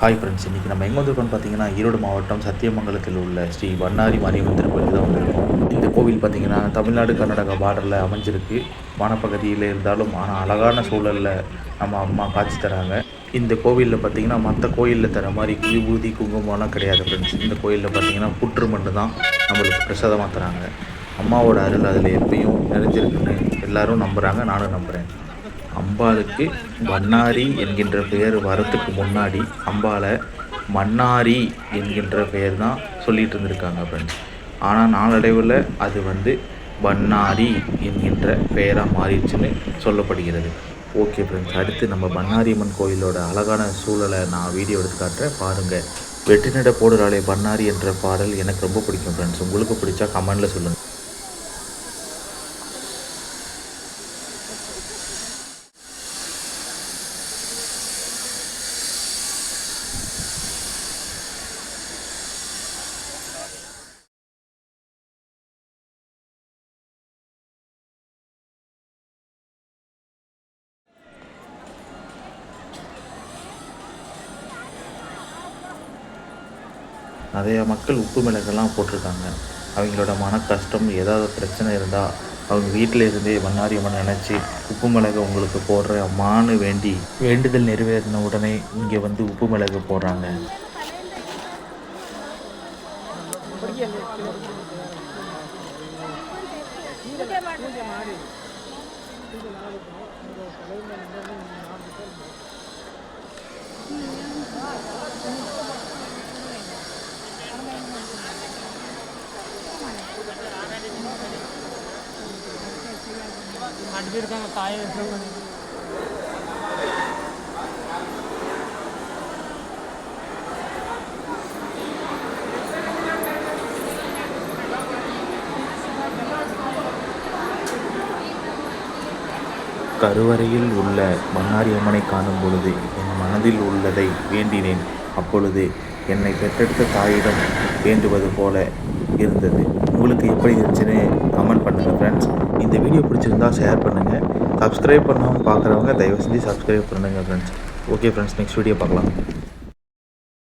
Hi friends, இன்றைக்கி நம்ம எங்கே வந்திருக்கோம்னு பார்த்தீங்கன்னா, ஈரோடு மாவட்டம் சத்தியமங்கலத்தில் உள்ள ஸ்ரீ பண்ணாரி மாரியம்மன் திருக்கோயிலுக்கு தான் வந்திருக்கோம். இந்த கோவில் பார்த்திங்கன்னா தமிழ்நாடு கர்நாடகா பார்டரில் அமைஞ்சிருக்கு. வனப்பகுதியில் இருந்தாலும் ஆனால் அழகான சூழலில் நம்ம அம்மா காட்சி தராங்க. இந்த கோவிலில் பார்த்திங்கன்னா மற்ற கோயிலில் தர மாதிரி விபூதி குங்குமம்லாம் கிடையாது ஃப்ரெண்ட்ஸ். இந்த கோயிலில் பார்த்திங்கன்னா புற்று மண்ணு தான் நம்மளுக்கு பிரசாதமாக தராங்க. அம்மாவோட அருள் அதில் எப்பயும் நிறைஞ்சிருக்குன்னு எல்லோரும் நம்புகிறாங்க, நானும் நம்புகிறேன். அம்பாளுக்கு பண்ணாரி என்கின்ற பெயர் வரத்துக்கு முன்னாடி அம்பாளை மன்னாரி என்கின்ற பெயர் தான் சொல்லிகிட்டு இருந்திருக்காங்க ஃப்ரெண்ட்ஸ். ஆனால் நாளடைவில் அது பண்ணாரி என்கின்ற பெயராக மாறிடுச்சுன்னு சொல்லப்படுகிறது. ஓகே ஃப்ரெண்ட்ஸ், அடுத்து நம்ம பண்ணாரியம்மன் கோயிலோட அழகான சூழலை நான் வீடியோ எடுத்து காட்டுறேன், பாருங்கள். வெற்றி நட போடுறாளே பண்ணாரி என்ற பாடல் எனக்கு ரொம்ப பிடிக்கும் ஃப்ரெண்ட்ஸ். உங்களுக்கு பிடிச்சா கமெண்டில் சொல்லுங்கள். நிறைய மக்கள் உப்பு மிளகெல்லாம் போட்டிருக்காங்க. அவங்களோட மன கஷ்டம், ஏதாவது பிரச்சனை இருந்தால் அவங்க வீட்டில் இருந்தே பண்ணாரியம்மன் நினச்சி உப்பு மிளகு உங்களுக்கு போடுற அம்மானு வேண்டுதல் நிறைவேறின உடனே இங்கே உப்பு மிளகு போடுறாங்க. கருவறையில் உள்ள பண்ணாரியம்மனை காணும் பொழுது என் மனதில் உள்ளதை வேண்டினேன். அப்பொழுது என்னை பெற்றெடுத்த தாயிடம் வேண்டுவது போல இருந்தது. உங்களுக்கு எப்படி இருந்துச்சுன்னு கமெண்ட் பண்ணுங்கள் ஃப்ரெண்ட்ஸ். இந்த வீடியோ பிடிச்சிருந்தா ஷேர் பண்ணுங்கள். சப்ஸ்கிரைப் பண்ணாமல் பார்க்குறவங்க தயவு செஞ்சு சப்ஸ்கிரைப் பண்ணுங்கள் friends. Okay friends, next video பார்க்கலாம்.